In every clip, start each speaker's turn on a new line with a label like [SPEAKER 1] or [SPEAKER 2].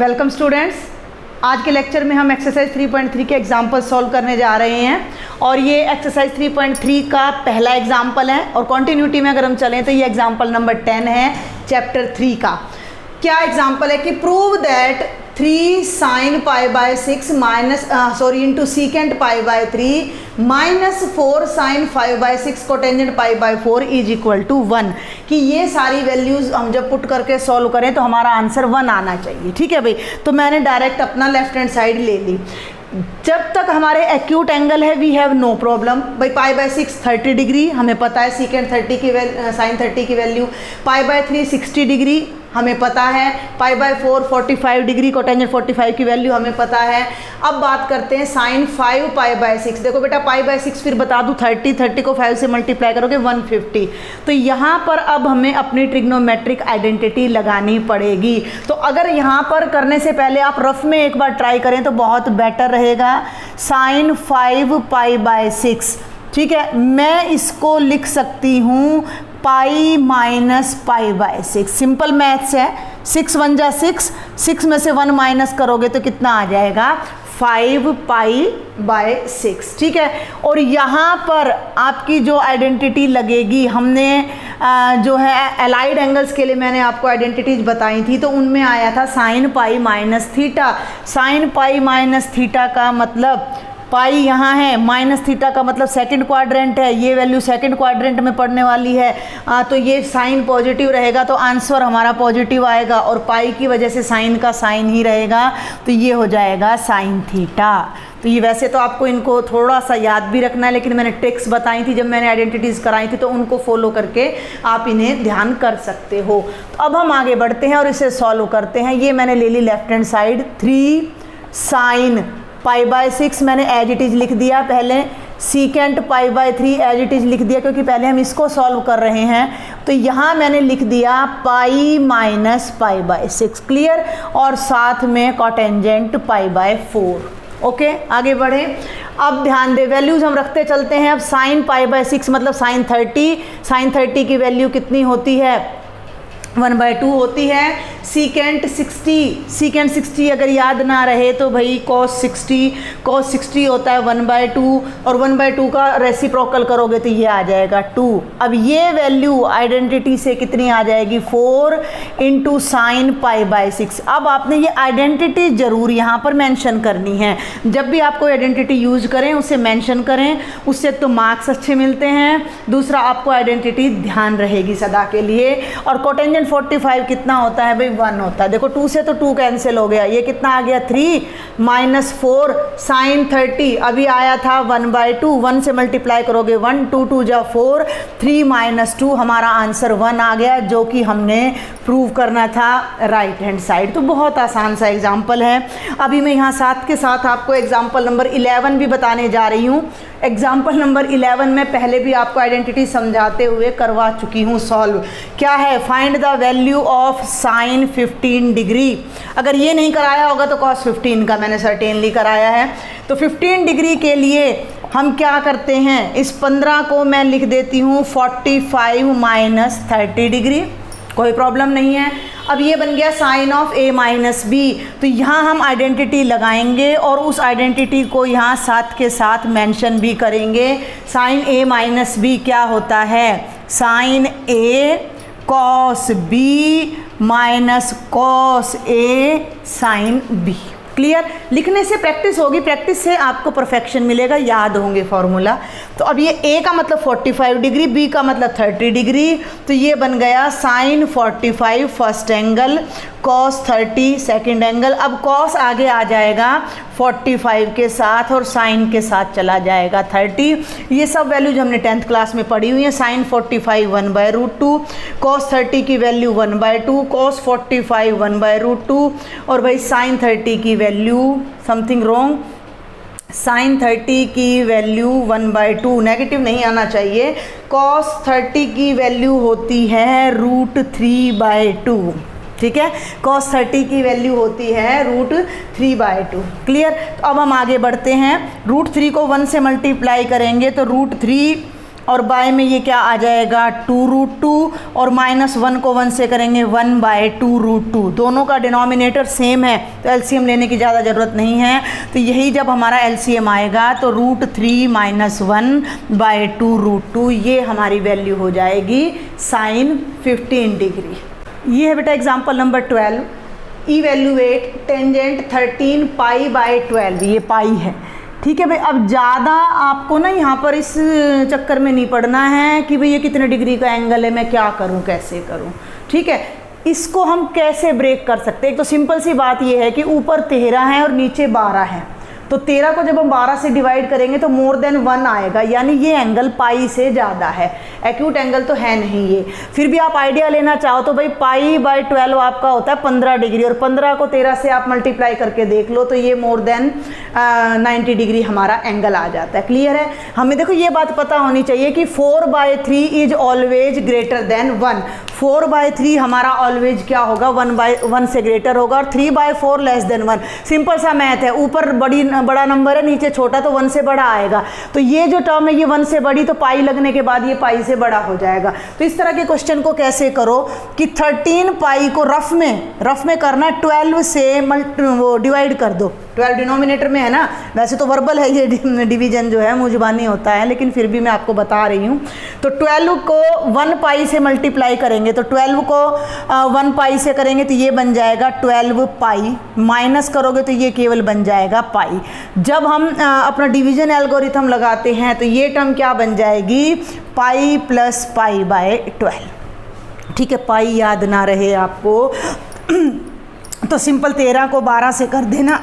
[SPEAKER 1] Welcome students. आज के lecture में हम एक्सरसाइज 3.3 के एग्जाम्पल सॉल्व करने जा रहे हैं और ये एक्सरसाइज 3.3 का पहला एग्जाम्पल है और कॉन्टिन्यूटी में अगर हम चलें तो ये एग्जाम्पल नंबर 10 है चैप्टर 3 का। क्या एग्जाम्पल है कि prove that 3 sin pi by 6 into secant pi by 3 minus 4 sin 5 by 6 cotangent pi by 4 is equal to 1। कि ये सारी वैल्यूज़ हम जब पुट करके सॉल्व करें तो हमारा आंसर 1 आना चाहिए। ठीक है भाई, तो मैंने डायरेक्ट अपना लेफ्ट हैंड साइड ले ली। जब तक हमारे एक्यूट एंगल है वी हैव नो प्रॉब्लम। भाई पाई बाय 6 30 डिग्री हमें पता है, सीकेंट 30 की साइन 30 की वैल्यू, पाई बाय 3 60 डिग्री हमें पता है, पाई बाय 4 45 डिग्री, कोटेंजेंट 45 की वैल्यू हमें पता है। अब बात करते हैं साइन 5 पाई बाय 6। देखो बेटा पाई बाय 6 फिर बता दूँ 30 को 5 से मल्टीप्लाई करोगे 150। तो यहाँ पर अब हमें अपनी ट्रिग्नोमेट्रिक आइडेंटिटी लगानी पड़ेगी। तो अगर यहाँ पर करने से पहले आप रफ में एक बार ट्राई करें तो बहुत बेटर रहेगा। साइन 5 पाई बाय 6, ठीक है, मैं इसको लिख सकती हूँ pi minus pi by 6। Simple maths है, 6 1 जा 6 में से 1 माइनस करोगे तो कितना आ जाएगा 5 पाई बाय 6। ठीक है, और यहाँ पर आपकी जो आइडेंटिटी लगेगी, हमने जो है एलाइड एंगल्स के लिए मैंने आपको आइडेंटिटीज बताई थी तो उनमें आया था sine pi minus theta. Sine pi minus theta का मतलब पाई यहाँ है, माइनस थीटा का मतलब सेकंड क्वाड्रेंट है, ये वैल्यू सेकंड क्वाड्रेंट में पड़ने वाली है। तो ये साइन पॉजिटिव रहेगा तो आंसर हमारा पॉजिटिव आएगा और पाई की वजह से साइन का साइन ही रहेगा तो ये हो जाएगा साइन थीटा। तो ये वैसे तो आपको इनको थोड़ा सा याद भी रखना है, लेकिन मैंने ट्रिक्स बताई थी जब मैंने आइडेंटिटीज़ कराई थी तो उनको फॉलो करके आप इन्हें ध्यान कर सकते हो। तो अब हम आगे बढ़ते हैं और इसे सॉल्व करते हैं। ये मैंने ले ली left hand side, 3 sine pi by 6 मैंने एज इट इज लिख दिया, पहले secant pi by 3 as it is लिख दिया क्योंकि पहले हम इसको सॉल्व कर रहे हैं। तो यहाँ मैंने लिख दिया pi minus pi by 6, clear, और साथ में कोटेंजेंट पाई बाय 4। ओके, आगे बढ़े। अब ध्यान दे, वैल्यूज हम रखते चलते हैं। अब साइन पाई बाय 6 मतलब साइन 30 की वैल्यू कितनी होती है 1/2 होती है। सीकेंट 60 अगर याद ना रहे तो भाई cos 60 होता है 1/2 और 1/2 का रेसिप्रोकल करोगे तो ये आ जाएगा 2। अब ये वैल्यू आइडेंटिटी से कितनी आ जाएगी 4 इंटू साइन पाई बाय 6। अब आपने ये आइडेंटिटी ज़रूर यहाँ पर मेंशन करनी है। जब भी आपको आइडेंटिटी यूज करें उसे मेंशन करें, उससे तो मार्क्स अच्छे मिलते हैं, दूसरा आपको आइडेंटिटी ध्यान रहेगी सदा के लिए। और कोटेंजेंट 45 कितना होता है भाई 1 होता है। देखो 2 से तो 2 कैंसिल हो गया, ये कितना आ गया 3 माइनस 4 साइन 30 अभी आया था 1/2, 1 से मल्टीप्लाई करोगे 1, 2 2 जा 4, 3 माइनस 2 हमारा आंसर 1 आ गया जो कि हमने प्रूव करना था राइट हैंड साइड। तो बहुत आसान सा एग्जाम्पल है। अभी मैं यहाँ साथ के साथ आपको एग्जाम्पल नंबर 11 भी बताने जा रही हूँ। एग्जाम्पल नंबर 11 में पहले भी आपको आइडेंटिटी समझाते हुए करवा चुकी हूँ सॉल्व। क्या है, find the value of sine 15 degree. अगर ये नहीं कराया होगा तो cos 15 का मैंने सर्टेनली कराया है। तो 15 डिग्री के लिए हम क्या करते हैं, इस 15 को मैं लिख देती हूँ 45 माइनस 30 डिग्री, कोई प्रॉब्लम नहीं है। अब ये बन गया sine of a minus B. तो यहाँ हम आइडेंटिटी लगाएंगे और उस आइडेंटिटी को यहाँ साथ के साथ मेंशन भी करेंगे। साइन a माइनस बी क्या होता है, sine a cos b minus cos a sine b। Clear, लिखने से प्रैक्टिस होगी, प्रैक्टिस से आपको परफेक्शन मिलेगा, याद होंगे फॉर्मूला। तो अब ये a का मतलब 45 डिग्री, b का मतलब 30 डिग्री, तो ये बन गया sine 45 first angle, cos 30 second angle. अब cos आगे आ जाएगा 45 के साथ और साइन के साथ चला जाएगा 30। ये सब वैल्यूज हमने 10th क्लास में पढ़ी हुई हैं। साइन 45 1/√2, cos 30 की वैल्यू 1/2, cos 45 1/√2 और भाई साइन 30 की वैल्यू समथिंग रॉन्ग, साइन 30 की वैल्यू 1/2, नेगेटिव नहीं आना चाहिए। cos 30 की वैल्यू होती है √3/2। ठीक है, cos 30 की वैल्यू होती है √3/2। क्लियर, तो अब हम आगे बढ़ते हैं। √3 को 1 से मल्टीप्लाई करेंगे तो √3 और बाय में ये क्या आ जाएगा 2√2 और -1 को 1 से करेंगे 1/2√2। दोनों का डिनोमिनेटर सेम है तो एलसीएम लेने की ज़्यादा ज़रूरत नहीं है। तो यही जब हमारा एलसीएम आएगा तो √3 - 1/2√2 ये हमारी वैल्यू हो जाएगी sin 15 डिग्री। ये है बेटा एग्जाम्पल नंबर 12। इवेल्युएट टेंजेंट 13 π/12, ये पाई है। ठीक है भाई, अब ज़्यादा आपको ना यहाँ पर इस चक्कर में नहीं पड़ना है कि भाई ये कितने डिग्री का एंगल है, मैं क्या करूँ कैसे करूँ। ठीक है, इसको हम कैसे ब्रेक कर सकते हैं। एक तो सिंपल सी बात ये है कि ऊपर 13 है और नीचे 12 है, तो 13 को जब हम 12 से डिवाइड करेंगे तो मोर देन 1 आएगा, यानी ये एंगल पाई से ज़्यादा है। एक्यूट एंगल तो है नहीं ये। फिर भी आप आइडिया लेना चाहो तो भाई π/12 आपका होता है 15 डिग्री, और 15 को 13 से आप मल्टीप्लाई करके देख लो तो ये मोर देन 90 डिग्री हमारा एंगल आ जाता है। क्लियर है। हमें देखो ये बात पता होनी चाहिए कि 4/3 इज ऑलवेज ग्रेटर देन 1। 4/3 हमारा ऑलवेज क्या होगा 1/1 से ग्रेटर होगा, और 3/4 लेस देन 1। सिंपल सा मैथ है, ऊपर बड़ा नंबर है नीचे छोटा तो 1 से बड़ा आएगा। तो ये जो टर्म है ये 1 से बड़ी, तो पाई लगने के बाद ये पाई से बड़ा हो जाएगा। तो इस तरह के क्वेश्चन को कैसे करो कि 13 पाई को रफ में करना 12 से डिवाइड कर दो। 12 डिनोमिनेटर में है ना, वैसे तो वर्बल है ये डिवीजन जो है, मुँह जुबानी होता है, लेकिन फिर भी मैं आपको बता रही हूँ। तो 12 को 1 पाई से मल्टीप्लाई करेंगे, तो 12 को 1 पाई से करेंगे तो ये बन जाएगा 12 पाई, माइनस करोगे तो ये केवल बन जाएगा पाई। जब हम अपना डिवीजन एल्गोरिथम लगाते हैं तो ये टर्म क्या बन जाएगी पाई प्लस π/12। ठीक है, पाई याद ना रहे आपको तो सिंपल 13 को 12 से कर देना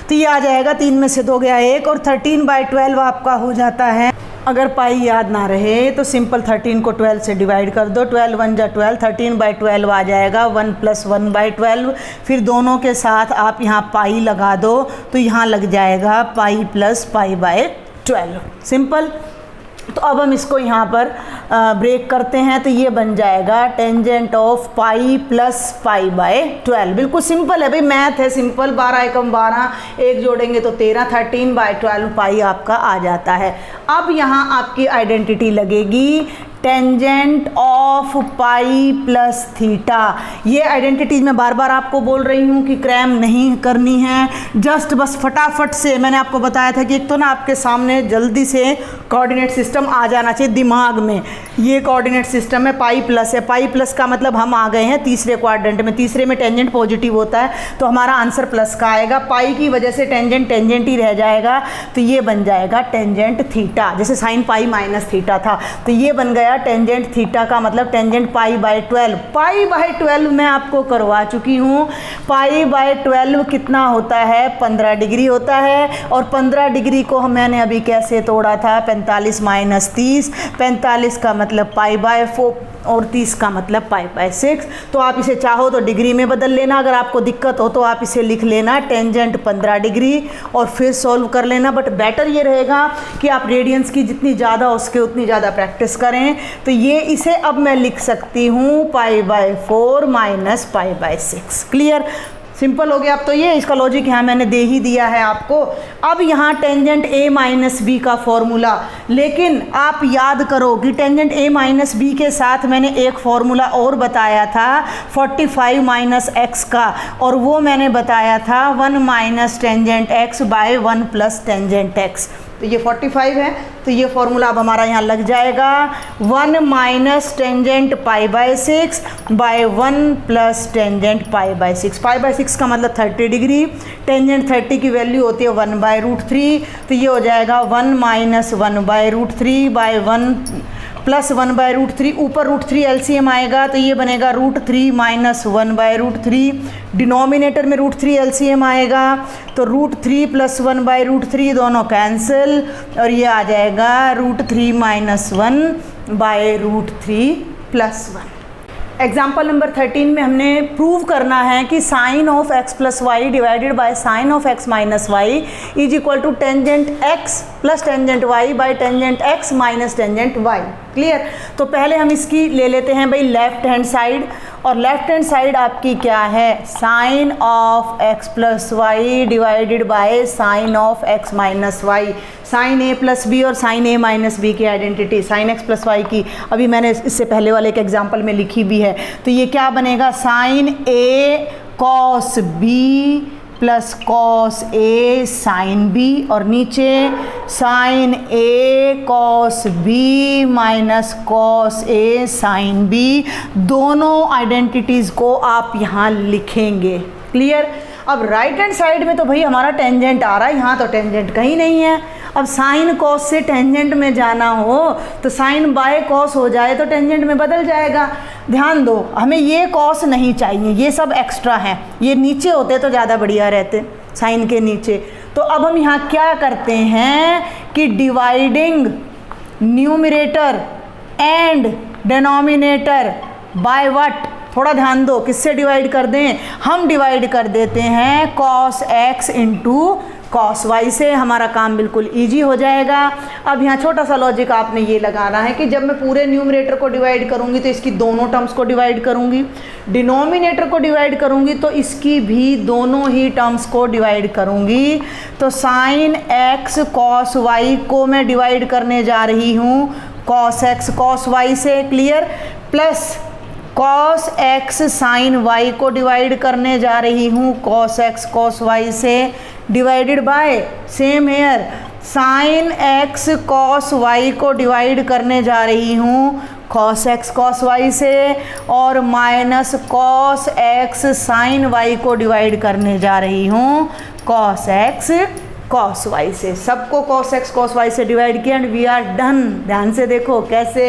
[SPEAKER 1] तो ये आ जाएगा, 3 में से 2 गया 1, और 13/12 आपका हो जाता है। अगर पाई याद ना रहे तो सिंपल 13 को 12 से डिवाइड कर दो, 12 1 जा 12, 13/12 आ जाएगा, 1 + 1/12। फिर दोनों के साथ आप यहाँ पाई लगा दो तो यहाँ लग जाएगा पाई प्लस π/12। सिंपल। तो अब हम इसको यहाँ पर ब्रेक करते हैं तो ये बन जाएगा टेंजेंट ऑफ पाई प्लस π/12। बिल्कुल सिंपल है भाई, मैथ है सिंपल। 12 एकम 12, 1 जोड़ेंगे तो 13, 13/12 पाई आपका आ जाता है। अब यहाँ आपकी आइडेंटिटी लगेगी tangent of pi plus theta. ये आइडेंटिटीज मैं बार बार आपको बोल रही हूँ कि क्रैम नहीं करनी है, जस्ट बस फटाफट से। मैंने आपको बताया था कि एक तो ना आपके सामने जल्दी से कोऑर्डिनेट सिस्टम आ जाना चाहिए दिमाग में। ये कोऑर्डिनेट सिस्टम है, पाई प्लस है। पाई प्लस का मतलब हम आ गए हैं तीसरे क्वाड्रेंट में। तीसरे में टेंजेंट पॉजिटिव होता है तो हमारा आंसर प्लस का आएगा। पाई की वजह से टेंजेंट ही रह जाएगा, तो ये बन जाएगा टेंजेंट थीटा। जैसे साइन पाई माइनस थीटा था तो ये बन गया टेंजेंट थीटा का मतलब टेंजेंट π/12। π/12 मैं आपको करवा चुकी हूँ। π/12 कितना होता है 15 डिग्री होता है, और 15 डिग्री को मैंने अभी कैसे तोड़ा था 45 - 30। 45 का मतलब π/4 और 30 का मतलब π/6। तो आप इसे चाहो तो डिग्री में बदल लेना, अगर आपको दिक्कत हो तो आप इसे लिख लेना टेंजेंट 15 डिग्री और फिर सॉल्व कर लेना। बट बेटर ये रहेगा कि आप रेडियंस की जितनी ज़्यादा हो सके उतनी ज़्यादा प्रैक्टिस करें। तो ये इसे अब मैं लिख सकती हूँ π/4 - π/6। क्लियर, सिंपल हो गया। अब तो ये इसका लॉजिक यहाँ मैंने दे ही दिया है आपको। अब यहाँ टेंजेंट a - b का फॉर्मूला, लेकिन आप याद करो कि टेंजेंट a - b के साथ मैंने एक फॉर्मूला और बताया था 45 - x का, और वो मैंने बताया था 1 - tangent x by 1 + tangent x। तो ये 45 है, तो ये फॉर्मूला अब हमारा यहाँ लग जाएगा 1 - टेंजेंट π/6 बाय 1 + टेंजेंट π/6। π/6 का मतलब 30 डिग्री, टेंजेंट 30 की वैल्यू होती है 1/√3, तो ये हो जाएगा 1 - 1/√3 बाय 1 + 1/√3। ऊपर √3 एलसीएम आएगा तो ये बनेगा √3 - 1/√3। डिनोमिनेटर में √3 एलसीएम आएगा तो √3 + 1/√3 दोनों कैंसिल, और ये आ जाएगा √3 - 1/√3 + 1। एग्जाम्पल नंबर 13 में हमने प्रूव करना है कि sine of x + y divided by sine of x - y is equal to tangent x + tangent y by tangent x - tangent y। Clear. तो पहले हम इसकी ले लेते हैं भाई लेफ्ट हैंड साइड, और लेफ्ट हैंड साइड आपकी क्या है, sine of x plus y divided by sine of x minus y. Sine a plus b और साइन a माइनस बी की identity sine x plus y की अभी मैंने इससे पहले वाले एक एग्जाम्पल में लिखी भी है। तो ये क्या बनेगा, sine a cos b plus cos a sine b, और नीचे sine a cos b minus cos a sine b. दोनों आइडेंटिटीज़ को आप यहाँ लिखेंगे। क्लियर। अब राइट हैंड साइड में तो भाई हमारा टेंजेंट आ रहा है, यहाँ तो टेंजेंट कहीं नहीं है। अब साइन कॉस से टेंजेंट में जाना हो तो साइन बाय कॉस हो जाए तो टेंजेंट में बदल जाएगा। ध्यान दो, हमें ये कॉस नहीं चाहिए, ये सब एक्स्ट्रा हैं, ये नीचे होते तो ज़्यादा बढ़िया रहते, साइन के नीचे। तो अब हम यहाँ क्या करते हैं कि dividing numerator and denominator by what, थोड़ा ध्यान दो, किससे डिवाइड कर दें, हम डिवाइड कर देते हैं cos x into cos y से। हमारा काम बिल्कुल इजी हो जाएगा। अब यहाँ छोटा सा लॉजिक आपने ये लगाना है कि जब मैं पूरे न्यूमरेटर को डिवाइड करूँगी तो इसकी दोनों टर्म्स को डिवाइड करूँगी, डिनोमिनेटर को डिवाइड करूँगी तो इसकी भी दोनों ही टर्म्स को डिवाइड करूँगी। तो साइन x कॉस वाई को मैं डिवाइड करने जा रही हूँ कॉस x कॉस वाई से। Clear. Plus cos x sine y को डिवाइड करने जा रही हूँ कॉस x कॉस y से, divided by same here sine x cos y को डिवाइड करने जा रही हूँ कॉस x कॉस y से, और minus cos x sine y को डिवाइड करने जा रही हूँ कॉस x कॉस वाई से। सबको कॉस x कॉस वाई से डिवाइड किया एंड वी आर डन। ध्यान से देखो कैसे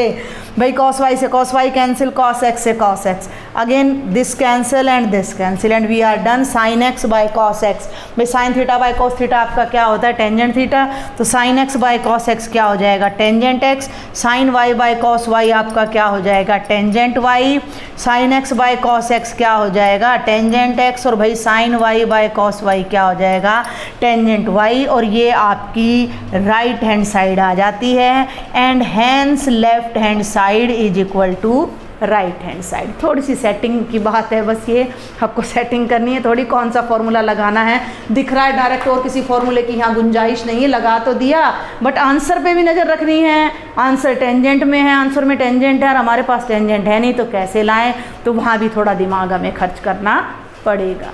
[SPEAKER 1] भाई, कॉस वाई से cos y cancel, cos x से cos x, again this cancel and this cancel and we are done. Sine x by cos x, भाई sine theta by cos theta आपका क्या होता है, टेंजेंट थीटा। तो sine x by cos x क्या हो जाएगा, tangent x। Sine y by cos y आपका क्या हो जाएगा, tangent y। Sine x by cos x क्या हो जाएगा, टेंजेंट x। और भाई sine y by cos y क्या हो जाएगा, टेंजेंट y। और ये आपकी राइट हैंड साइड आ जाती है and hence left hand side is equal to right hand side. थोड़ी सी सेटिंग की बात है, बस ये आपको सेटिंग करनी है थोड़ी, कौन सा फॉर्मूला लगाना है दिख रहा है डायरेक्ट, और किसी फॉर्मूले की यहाँ गुंजाइश नहीं है, लगा तो दिया बट आंसर पे भी नज़र रखनी है। आंसर टेंजेंट में है, आंसर में टेंजेंट है और हमारे पास टेंजेंट है नहीं, तो कैसे लाएं, तो वहाँ भी थोड़ा दिमाग हमें खर्च करना पड़ेगा।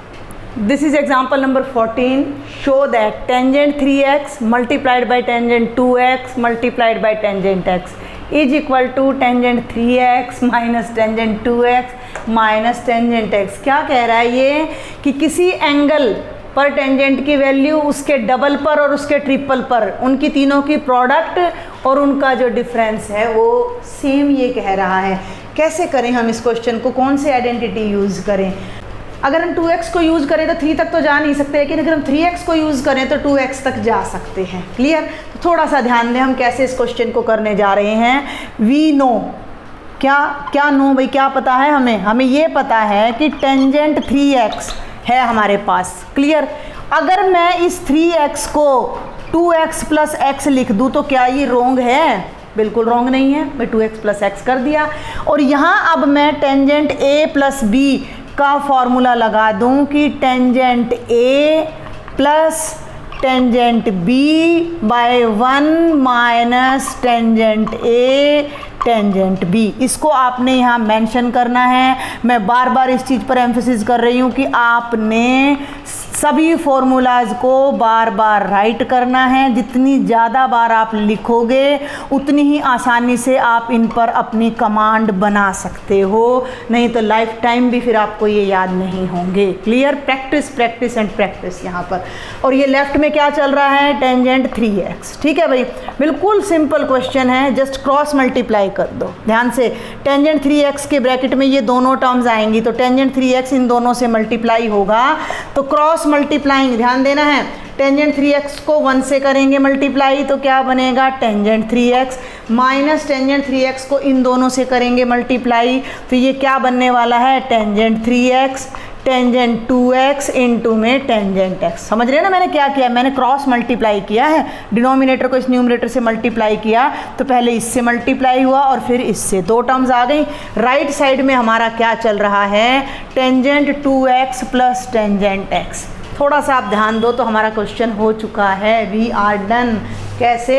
[SPEAKER 1] This is example number 14. Show that tangent 3x multiplied by tangent 2x multiplied by tangent x is equal to tangent 3x minus tangent 2x minus tangent x। क्या कह रहा है ये कि किसी एंगल पर टेंजेंट की वैल्यू उसके डबल पर और उसके ट्रिपल पर, उनकी तीनों की प्रोडक्ट और उनका जो डिफरेंस है वो सेम ये कह रहा है। कैसे करें हम इस क्वेश्चन को, कौन सी आइडेंटिटी यूज़ करें। अगर हम 2x को यूज़ करें तो 3 तक तो जा नहीं सकते, लेकिन अगर हम 3x को यूज़ करें तो 2x तक जा सकते हैं। क्लियर। तो थोड़ा सा ध्यान दें हम कैसे इस क्वेश्चन को करने जा रहे हैं। वी नो, क्या नो भाई, क्या पता है हमें ये पता है कि टेंजेंट 3x है हमारे पास। क्लियर। अगर मैं इस 3x को 2x प्लस x लिख दूँ तो क्या ये रॉन्ग है, बिल्कुल रॉन्ग नहीं है। मैं 2x प्लस x कर दिया और यहाँ अब मैं टेंजेंट a प्लस b का फॉर्मूला लगा दूं कि tangent a plus tangent b by 1 minus tangent a tangent b। इसको आपने यहाँ मेंशन करना है। मैं बार बार इस चीज़ पर एम्फेसिस कर रही हूँ कि आपने सभी फॉर्मूलाज को बार बार राइट करना है। जितनी ज़्यादा बार आप लिखोगे उतनी ही आसानी से आप इन पर अपनी कमांड बना सकते हो, नहीं तो लाइफ टाइम भी फिर आपको ये याद नहीं होंगे। Clear. Practice practice and practice यहाँ पर। और ये लेफ्ट में क्या चल रहा है, टेंजेंट 3x। ठीक है भाई, बिल्कुल सिंपल क्वेश्चन है, जस्ट क्रॉस मल्टीप्लाई कर दो ध्यान से। टेंजेंट 3x के ब्रैकेट में ये दोनों टर्म्स आएंगी तो टेंजेंट 3x इन दोनों से मल्टीप्लाई होगा, तो क्रॉस मल्टीप्लाइंग ध्यान देना है। टेंजेंट 3x को 1 से करेंगे मल्टीप्लाई तो क्या बनेगा, tangent 3x minus tangent 3x को इन दोनों से करेंगे मल्टीप्लाई तो ये क्या बनने वाला है, tangent 3x tangent 2x into में टेंजेंट x। समझ रहे हैं ना मैंने क्या किया, मैंने क्रॉस मल्टीप्लाई किया है, डिनोमिनेटर को इस न्यूमरेटर से मल्टीप्लाई किया, तो पहले इससे मल्टीप्लाई हुआ और फिर इससे, दो टर्म्स आ गई। राइट साइड में हमारा क्या चल रहा है, tangent 2x plus tangent x। थोड़ा सा आप ध्यान दो तो हमारा क्वेश्चन हो चुका है, वी आर डन। कैसे,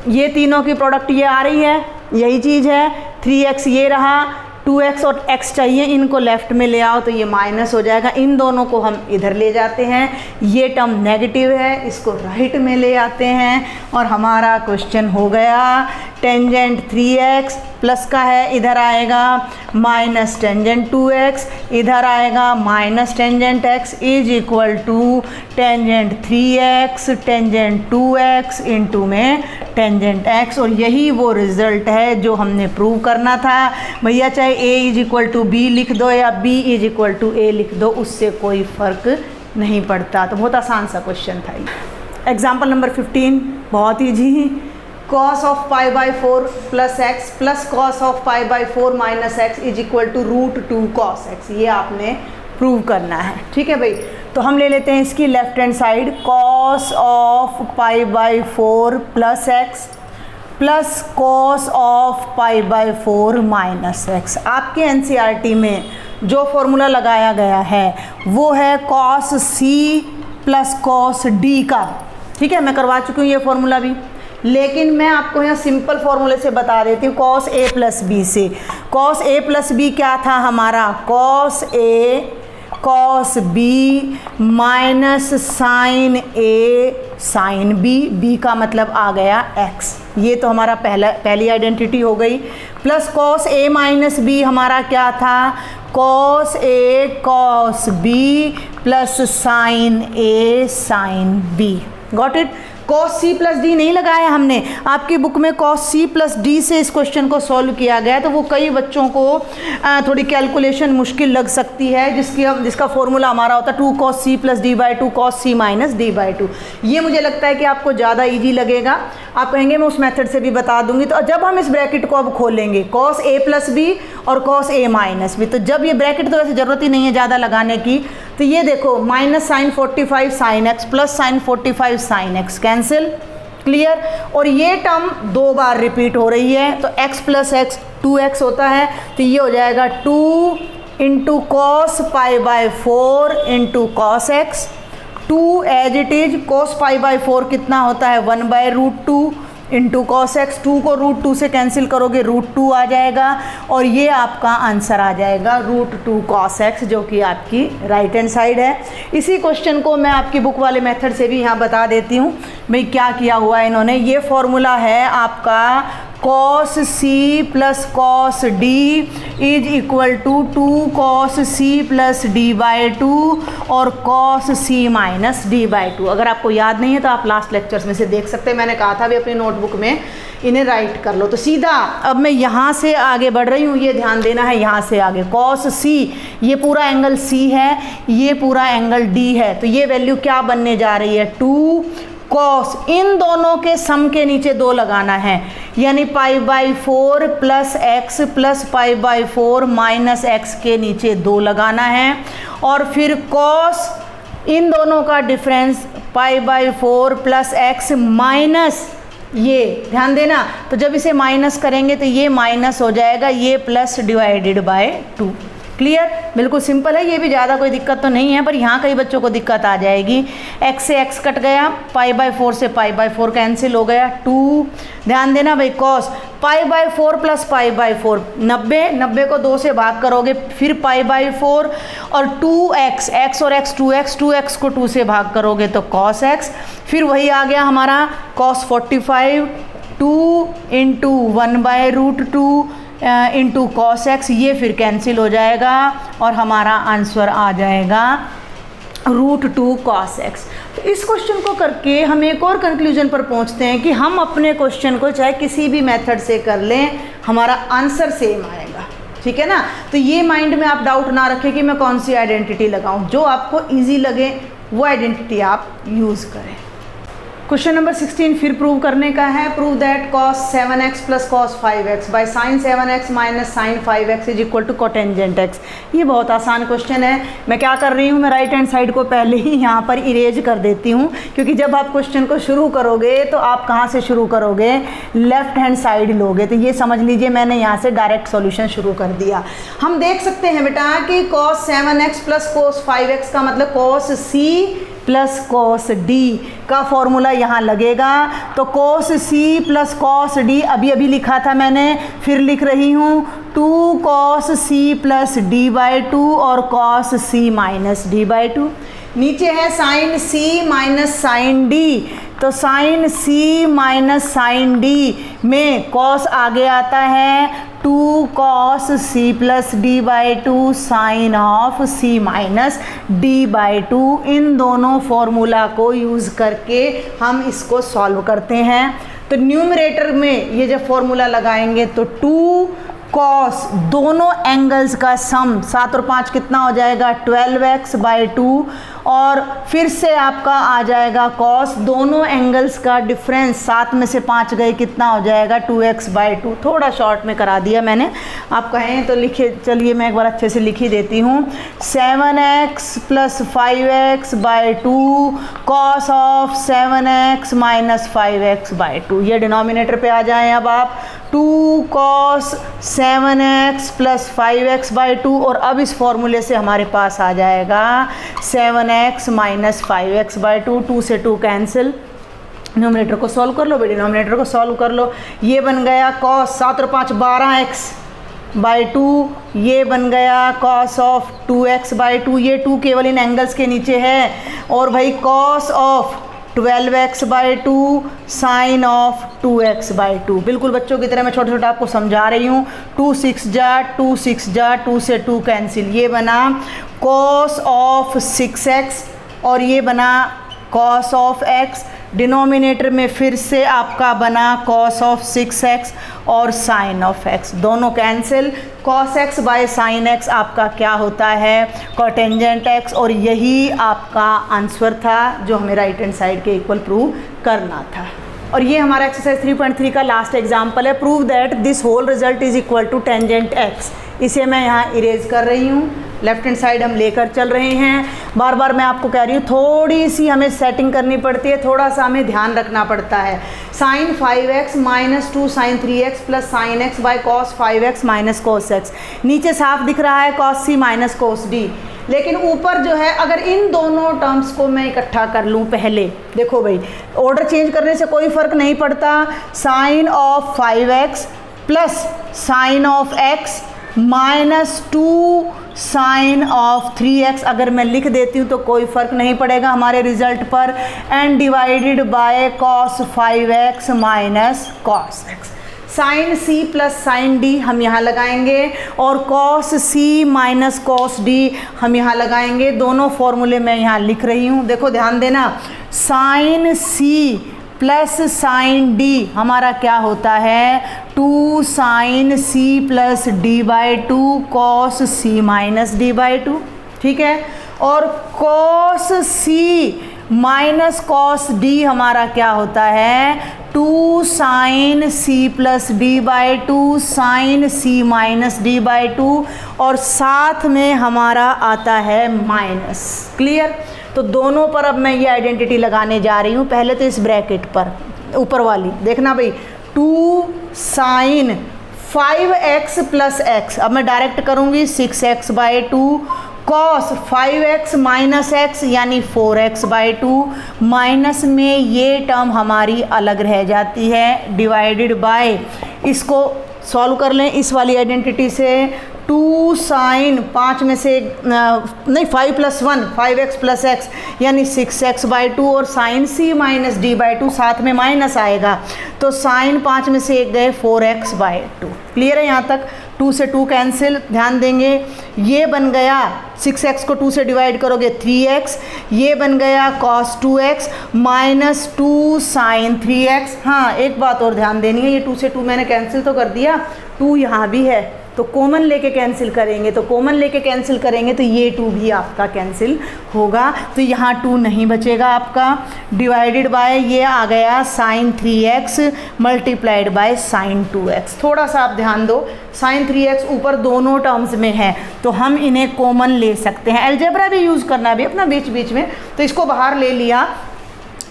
[SPEAKER 1] ये तीनों की प्रोडक्ट ये आ रही है, यही चीज़ है, 3x ये रहा, 2x और x चाहिए, इनको लेफ्ट में ले आओ तो ये माइनस हो जाएगा, इन दोनों को हम इधर ले जाते हैं, ये टर्म नेगेटिव है, इसको राइट में ले आते हैं और हमारा क्वेश्चन हो गया। टेंजेंट 3x प्लस का है, इधर आएगा माइनस टेंजेंट 2x, इधर आएगा minus tangent x is equal to tangent 3x tangent 2x into में टेंजेंट x। और यही वो रिजल्ट है जो हमने प्रूव करना था। भैया चाहे a is equal to b लिख दो या b is equal to a लिख दो, उससे कोई फ़र्क नहीं पड़ता। तो बहुत आसान सा क्वेश्चन था ये। एग्जाम्पल नंबर 15 बहुत easy. cos of pi by 4 plus x plus cos of pi by 4 minus x is equal to √2 cos x, ये आपने प्रूव करना है। ठीक है भाई, तो हम ले लेते हैं इसकी left hand side, cos of pi by 4 plus x plus cos of pi by 4 minus x. आपके NCERT में जो फॉर्मूला लगाया गया है वो है cos c plus cos d का। ठीक है, मैं करवा चुकी हूँ ये फॉर्मूला भी, लेकिन मैं आपको यहाँ सिंपल फॉर्मूले से बता देती हूँ, cos a प्लस बी से। cos a प्लस बी क्या था हमारा, cos a cos b minus sine a sine b, b का मतलब आ गया x। ये तो हमारा पहली आइडेंटिटी हो गई। Plus cos a minus b हमारा क्या था, cos a cos b plus sine a sine b। Got it. cos c plus d नहीं लगाया हमने, आपकी बुक में cos c प्लस डी से इस क्वेश्चन को सॉल्व किया गया है, तो वो कई बच्चों को थोड़ी कैलकुलेशन मुश्किल लग सकती है, जिसका फॉर्मूला हमारा होता है 2 cos c plus D by 2 cos c minus D by 2। ये मुझे लगता है कि आपको ज़्यादा ईजी लगेगा, आप कहेंगे मैं उस मेथड से भी बता दूंगी। तो जब हम इस ब्रैकेट को अब खोलेंगे cos a प्लस बी और cos a माइनस बी, तो जब ये ब्रैकेट, तो वैसे ज़रूरत ही नहीं है ज़्यादा लगाने की, तो ये देखो minus sine 45 sine x plus sine 45 sine x cancel, clear. और ये टर्म दो बार रिपीट हो रही है, तो x प्लस एक्स 2x होता है, तो ये हो जाएगा 2 into cos pi by 4 into cos x, 2 as it is. Cos pi by 4 कितना होता है, 1 बाई √2 इंटू कॉस एक्स, 2 को √2 से कैंसिल करोगे √2 आ जाएगा, और ये आपका आंसर आ जाएगा √2 cos x, जो कि आपकी राइट हैंड साइड है। इसी क्वेश्चन को मैं आपकी बुक वाले मेथड से भी यहाँ बता देती हूँ भाई क्या किया हुआ है इन्होंने। ये फॉर्मूला है आपका cos c plus cos d is equal to 2 cos c plus d by 2 और cos c minus d by 2। अगर आपको याद नहीं है तो आप लास्ट लेक्चर्स में से देख सकते हैं, मैंने कहा था भी अपनी नोटबुक में इन्हें राइट कर लो। तो सीधा अब मैं यहाँ से आगे बढ़ रही हूँ, ये ध्यान देना है, यहाँ से आगे cos c, ये पूरा एंगल c है, ये पूरा एंगल d है, तो ये वैल्यू क्या बनने जा रही है, 2 cos, इन दोनों के सम के नीचे 2 लगाना है, यानी पाई by 4 plus x plus pi by 4 minus x के नीचे 2 लगाना है, और फिर cos इन दोनों का difference pi by 4 plus x minus, ये ध्यान देना, तो जब इसे माइनस करेंगे तो ये माइनस हो जाएगा, ये प्लस डिवाइडेड बाय 2। क्लियर, बिल्कुल सिंपल है, ये भी ज़्यादा कोई दिक्कत तो नहीं है, पर यहाँ कई बच्चों को दिक्कत आ जाएगी। x से x कट गया, पाई बाई 4 से पाई बाई 4 कैंसिल हो गया, 2। ध्यान देना भाई, cos pi by 4 plus pi by 4 90 को 2 से भाग करोगे, फिर पाई बाई 4 और 2x, x और x 2x को 2 से भाग करोगे तो cos x, फिर वही आ गया हमारा cos 45 2 into 1 by √2 into cos x, ये फिर कैंसिल हो जाएगा और हमारा आंसर आ जाएगा √2 cos x। तो इस क्वेश्चन को करके हम एक और कंक्लूजन पर पहुंचते हैं कि हम अपने क्वेश्चन को चाहे किसी भी मेथड से कर लें, हमारा आंसर सेम आएगा। ठीक है ना, तो ये माइंड में आप डाउट ना रखें कि मैं कौन सी आइडेंटिटी लगाऊं, जो आपको ईजी लगे वो आइडेंटिटी आप यूज़ करें। क्वेश्चन नंबर 16 फिर प्रूव करने का है। Prove that cos 7x plus cos 5x by sin 7x minus sin 5x is equal to cotangent x। ये बहुत आसान क्वेश्चन है। मैं क्या कर रही हूँ, मैं राइट हैंड साइड को पहले ही यहाँ पर इरेज कर देती हूँ, क्योंकि जब आप क्वेश्चन को शुरू करोगे तो आप कहाँ से शुरू करोगे, लेफ्ट हैंड साइड लोगे। तो ये समझ लीजिए मैंने यहाँ से डायरेक्ट सॉल्यूशन शुरू कर दिया। हम देख सकते हैं बेटा कि cos 7x plus cos 5x का मतलब cos c plus cos d का फॉर्मूला यहाँ लगेगा। तो cos c plus cos d अभी अभी लिखा था मैंने, फिर लिख रही हूँ 2 cos c plus d by 2 और cos c minus d by 2। नीचे है sin c minus sin d, तो sin c minus sin d में cos आगे आता है 2 cos c plus d by 2 sine of c minus d by 2। इन दोनों फॉर्मूला को यूज़ करके हम इसको सॉल्व करते हैं। तो न्यूमरेटर में ये जब फॉर्मूला लगाएंगे तो 2 cos दोनों एंगल्स का सम 7 और 5 कितना हो जाएगा 12x बाई 2, और फिर से आपका आ जाएगा cos दोनों एंगल्स का डिफरेंस 7 में से 5 गए कितना हो जाएगा 2x बाई 2। थोड़ा शॉर्ट में करा दिया मैंने, आप कहें तो लिखे, चलिए मैं एक बार अच्छे से लिख ही देती हूँ। 7x plus 5x by 2 cos of 7x minus 5x by 2। ये डिनोमिनेटर पे आ जाएं अब आप, 2 cos 7x plus 5x by 2, और अब इस फॉर्मूले से हमारे पास आ जाएगा 7x माइनस 5x बाई 2। 2 से 2 कैंसिल, न्यूमरेटर को सॉल्व कर लो, डिनोमिनेटर को सॉल्व कर लो। ये बन गया cos 7 और 5 12x बाई 2, ये बन गया cos ऑफ 2x बाई 2। ये 2 केवल इन एंगल्स के नीचे है, और भाई cos of 12x by 2 sine of 2x by 2। बिल्कुल बच्चों की तरह मैं छोटे छोटे आपको समझा रही हूँ। 2 6 जा 2 6 जा 2 से 2 कैंसिल, ये बना cos ऑफ 6x और ये बना cos ऑफ x। डिनोमिनेटर में फिर से आपका बना cos ऑफ 6x और sin ऑफ x, दोनों cancel. cos x by sin x आपका क्या होता है कोटेंजेंट x, और यही आपका आंसर था जो हमें राइट हैंड साइड के इक्वल प्रूव करना था। और ये हमारा एक्सरसाइज 3.3 का लास्ट एग्जाम्पल है। Prove that this whole result is equal to tangent x। इसे मैं यहाँ इरेज कर रही हूँ, लेफ्ट हैंड साइड हम लेकर चल रहे हैं। बार बार मैं आपको कह रही हूँ थोड़ी सी हमें सेटिंग करनी पड़ती है, थोड़ा सा हमें ध्यान रखना पड़ता है। Sine 5x minus 2 sine 3x plus sine x by cos 5x minus cos x। नीचे साफ दिख रहा है cos c minus cos d, लेकिन ऊपर जो है अगर इन दोनों टर्म्स को मैं इकट्ठा कर लूँ पहले, देखो भाई ऑर्डर चेंज करने से कोई फ़र्क नहीं पड़ता। Sine of 5x plus sine of x minus 2 sine of 3x अगर मैं लिख देती हूँ तो कोई फ़र्क नहीं पड़ेगा हमारे रिजल्ट पर, and divided by cos 5x minus cos x। Sine c plus sine d हम यहाँ लगाएंगे, और cos c minus cos d हम यहाँ लगाएंगे। दोनों फॉर्मूले मैं यहाँ लिख रही हूँ, देखो ध्यान देना। Sine c plus sine d हमारा क्या होता है 2 sine c plus d by 2 cos c minus d by 2, ठीक है। और cos c minus cos d हमारा क्या होता है 2 sine c plus d by 2 sine c minus d by 2, और साथ में हमारा आता है माइनस। क्लियर? तो दोनों पर अब मैं ये आइडेंटिटी लगाने जा रही हूँ। पहले तो इस ब्रैकेट पर ऊपर वाली देखना भाई, 2 साइन 5x प्लस x, अब मैं डायरेक्ट करूँगी 6x by 2 cos 5x minus x यानी 4x बाई 2, माइनस में ये टर्म हमारी अलग रह जाती है, डिवाइडेड बाय, इसको सॉल्व कर लें इस वाली आइडेंटिटी से। 2 साइन 5 में से नहीं 5 प्लस 1 5x प्लस x यानी 6x बाई 2, और sine c minus d by 2 साथ में माइनस आएगा, तो साइन 5 में से 1 गए 4x बाई 2। क्लियर है यहाँ तक? 2 से 2 कैंसिल, ध्यान देंगे। ये बन गया 6x को 2 से डिवाइड करोगे 3x, ये बन गया cos 2x minus 2 sine 3x। हाँ एक बात और ध्यान देनी है, ये 2 से 2 मैंने कैंसिल तो कर दिया, 2 यहाँ भी है, तो कॉमन लेके कैंसिल करेंगे, तो कॉमन लेके कैंसिल करेंगे तो ये 2 भी आपका कैंसिल होगा, तो यहाँ 2 नहीं बचेगा आपका। डिवाइडेड बाय ये आ गया sin 3x multiplied by sin 2x। थोड़ा सा आप ध्यान दो, sin 3x ऊपर दोनों टर्म्स में है तो हम इन्हें कॉमन ले सकते हैं। अलजेब्रा भी यूज़ करना भी अपना बीच बीच में, तो इसको बाहर ले लिया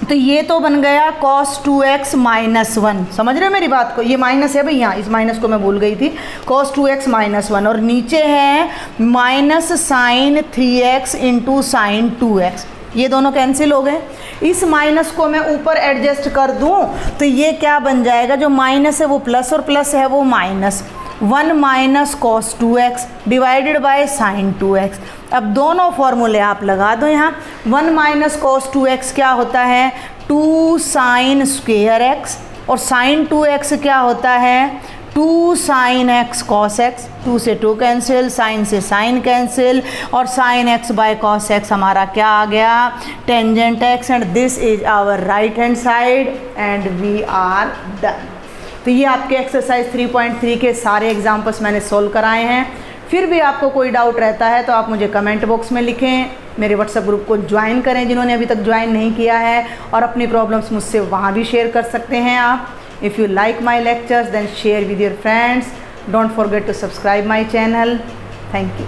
[SPEAKER 1] तो ये तो बन गया cos 2x माइनस 1। समझ रहे हो मेरी बात को, ये माइनस है भाई, यहाँ इस माइनस को मैं भूल गई थी, cos 2x माइनस 1, और नीचे है minus sin 3x into sine 2x। ये दोनों कैंसिल हो गए। इस माइनस को मैं ऊपर एडजस्ट कर दूं तो ये क्या बन जाएगा, जो माइनस है वो प्लस और प्लस है वो minus, 1 minus cos 2x divided by sin 2x। अब दोनों फॉर्मूले आप लगा दो यहाँ। 1 माइनस cos 2x क्या होता है, 2 sin स्क्वेयर x, और sin 2x क्या होता है, 2 sin x cos x। 2 से 2 कैंसिल, sin से sin कैंसिल, और sin x by cos x हमारा क्या आ गया, tangent x, and this is our right hand side and we are done. तो ये आपके एक्सरसाइज 3.3 के सारे एग्जाम्पल्स मैंने सोल्व कराए हैं। फिर भी आपको कोई डाउट रहता है तो आप मुझे कमेंट बॉक्स में लिखें, मेरे व्हाट्सएप ग्रुप को ज्वाइन करें जिन्होंने अभी तक ज्वाइन नहीं किया है, और अपनी प्रॉब्लम्स मुझसे वहाँ भी शेयर कर सकते हैं आप। If you like my lectures then share with your friends, don't forget to subscribe my channel. Thank you.